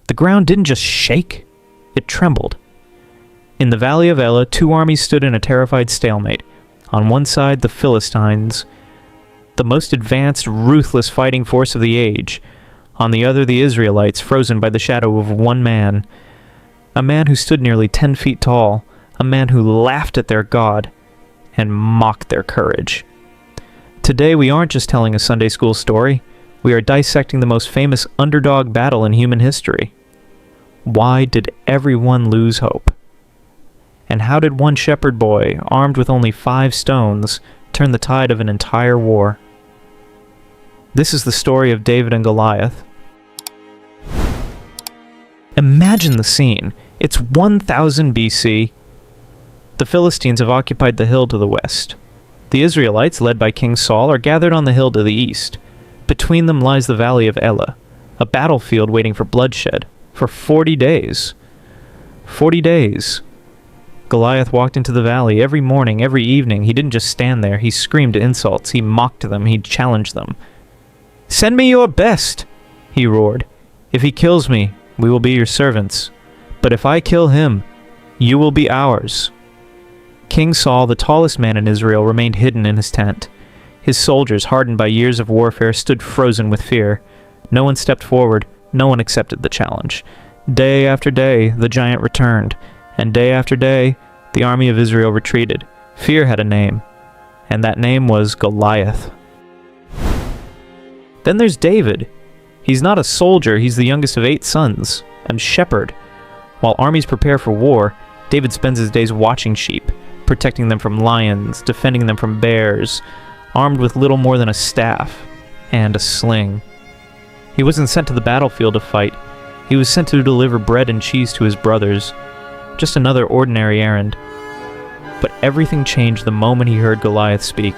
The ground didn't just shake, it trembled. In the valley of Elah, two armies stood in a terrified stalemate. On one side, the Philistines, the most advanced, ruthless fighting force of the age. On the other, the Israelites, frozen by the shadow of one man. A man who stood nearly 10 feet tall. A man who laughed at their God and mocked their courage. Today, we aren't just telling a Sunday school story. We are dissecting the most famous underdog battle in human history. Why did everyone lose hope? And how did one shepherd boy, armed with only 5 stones, turn the tide of an entire war? This is the story of David and Goliath. Imagine the scene. It's 1000 BC. The Philistines have occupied the hill to the west. The Israelites, led by King Saul, are gathered on the hill to the east. Between them lies the valley of Elah, a battlefield waiting for bloodshed, for 40 days. 40 days. Goliath walked into the valley every morning, every evening. He didn't just stand there. He screamed insults. He mocked them. He challenged them. "Send me your best," he roared. "If he kills me, we will be your servants. But if I kill him, you will be ours." King Saul, the tallest man in Israel, remained hidden in his tent. His soldiers, hardened by years of warfare, stood frozen with fear. No one stepped forward. No one accepted the challenge. Day after day, the giant returned, and day after day, the army of Israel retreated. Fear had a name, and that name was Goliath. Then there's David. He's not a soldier, he's the youngest of 8 sons, a shepherd. While armies prepare for war, David spends his days watching sheep, protecting them from lions, defending them from bears, armed with little more than a staff and a sling. He wasn't sent to the battlefield to fight. He was sent to deliver bread and cheese to his brothers. Just another ordinary errand. But everything changed the moment he heard Goliath speak.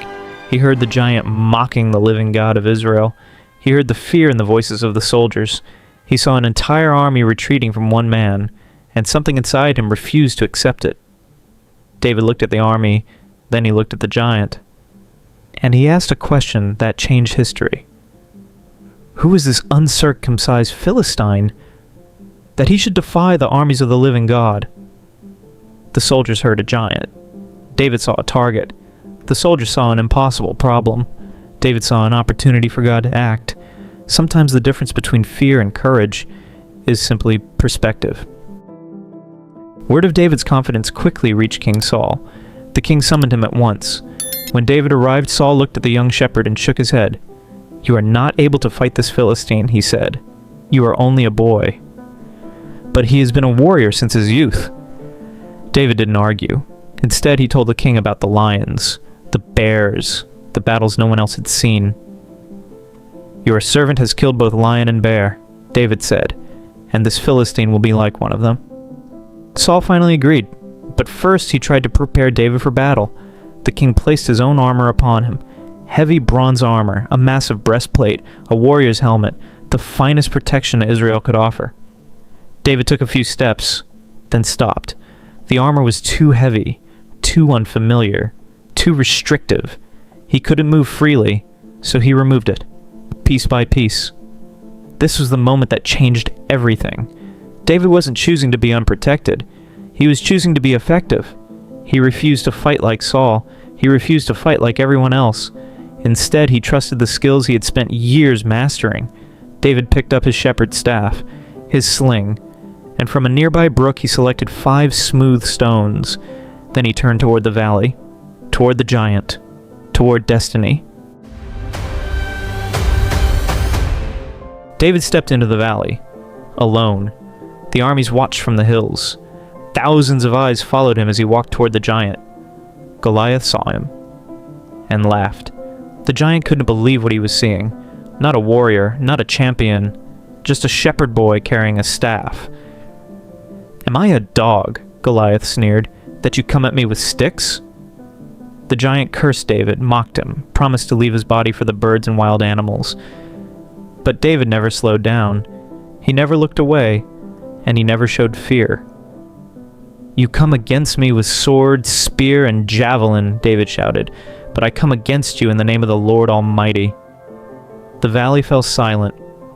He heard the giant mocking the living God of Israel. He heard the fear in the voices of the soldiers. He saw an entire army retreating from one man, and something inside him refused to accept it. David looked at the army, then he looked at the giant, and he asked a question that changed history. Who is this uncircumcised Philistine that he should defy the armies of the living God? The soldiers heard a giant. David saw a target. The soldiers saw an impossible problem. David saw an opportunity for God to act. Sometimes the difference between fear and courage is simply perspective. Word of David's confidence quickly reached King Saul. The king summoned him at once. When David arrived, Saul looked at the young shepherd and shook his head. "You are not able to fight this Philistine," he said. "You are only a boy." "But he has been a warrior since his youth." David didn't argue. Instead, he told the king about the lions, the bears, the battles no one else had seen. "Your servant has killed both lion and bear," David said, "and this Philistine will be like one of them." Saul finally agreed, but first he tried to prepare David for battle. The king placed his own armor upon him. Heavy bronze armor, a massive breastplate, a warrior's helmet, the finest protection Israel could offer. David took a few steps, then stopped. The armor was too heavy, too unfamiliar, too restrictive. He couldn't move freely, so he removed it, piece by piece. This was the moment that changed everything. David wasn't choosing to be unprotected. He was choosing to be effective. He refused to fight like Saul. He refused to fight like everyone else. Instead, he trusted the skills he had spent years mastering. David picked up his shepherd's staff, his sling, and from a nearby brook he selected 5 smooth stones. Then he turned toward the valley, toward the giant, toward destiny. David stepped into the valley, alone. The armies watched from the hills. Thousands of eyes followed him as he walked toward the giant. Goliath saw him and laughed. The giant couldn't believe what he was seeing. Not a warrior, not a champion, just a shepherd boy carrying a staff. "Am I a dog," Goliath sneered, "that you come at me with sticks?" The giant cursed David, mocked him, promised to leave his body for the birds and wild animals. But David never slowed down. He never looked away, and he never showed fear. "You come against me with sword, spear, and javelin," David shouted, "but I come against you in the name of the Lord Almighty." The valley fell silent.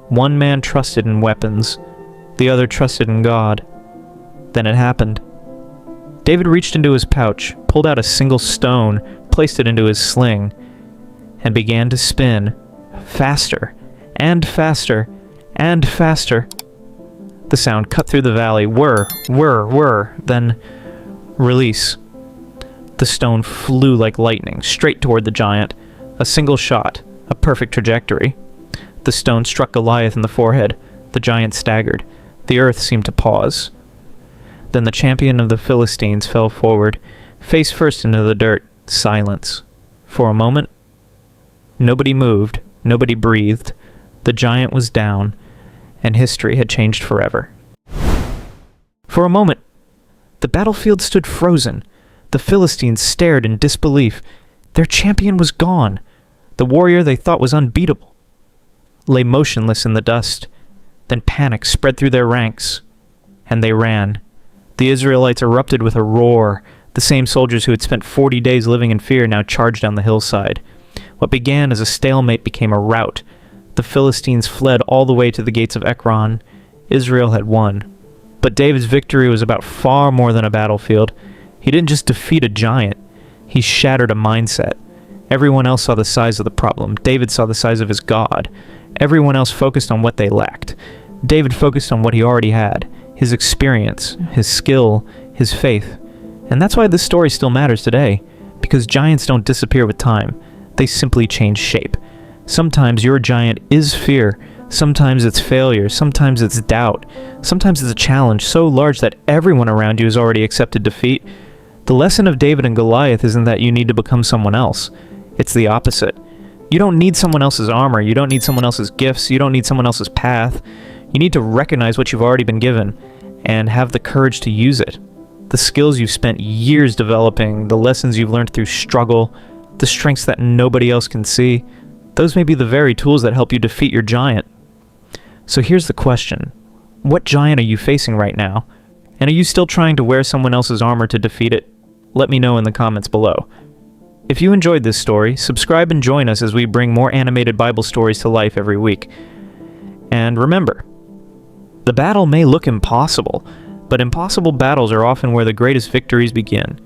One man trusted in weapons. The other trusted in God. Then it happened. David reached into his pouch, pulled out a single stone, placed it into his sling, and began to spin, faster, and faster, and faster. The sound cut through the valley, whir, whir, whir, then release. The stone flew like lightning, straight toward the giant. A single shot, a perfect trajectory. The stone struck Goliath in the forehead. The giant staggered. The earth seemed to pause. Then the champion of the Philistines fell forward, face first into the dirt. Silence. For a moment, nobody moved, nobody breathed. The giant was down, and history had changed forever. For a moment, the battlefield stood frozen. The Philistines stared in disbelief. Their champion was gone. The warrior they thought was unbeatable lay motionless in the dust. Then panic spread through their ranks, and they ran. The Israelites erupted with a roar. The same soldiers who had spent 40 days living in fear now charged down the hillside. What began as a stalemate became a rout. The Philistines fled all the way to the gates of Ekron. Israel had won. But David's victory was about far more than a battlefield. He didn't just defeat a giant. He shattered a mindset. Everyone else saw the size of the problem. David saw the size of his God. Everyone else focused on what they lacked. David focused on what he already had. His experience, his skill, his faith. And that's why this story still matters today. Because giants don't disappear with time. They simply change shape. Sometimes your giant is fear. Sometimes it's failure. Sometimes it's doubt. Sometimes it's a challenge so large that everyone around you has already accepted defeat. The lesson of David and Goliath isn't that you need to become someone else. It's the opposite. You don't need someone else's armor. You don't need someone else's gifts. You don't need someone else's path. You need to recognize what you've already been given and have the courage to use it. The skills you've spent years developing, the lessons you've learned through struggle, the strengths that nobody else can see, those may be the very tools that help you defeat your giant. So here's the question. What giant are you facing right now? And are you still trying to wear someone else's armor to defeat it? Let me know in the comments below. If you enjoyed this story, subscribe and join us as we bring more animated Bible stories to life every week. And remember, the battle may look impossible, but impossible battles are often where the greatest victories begin.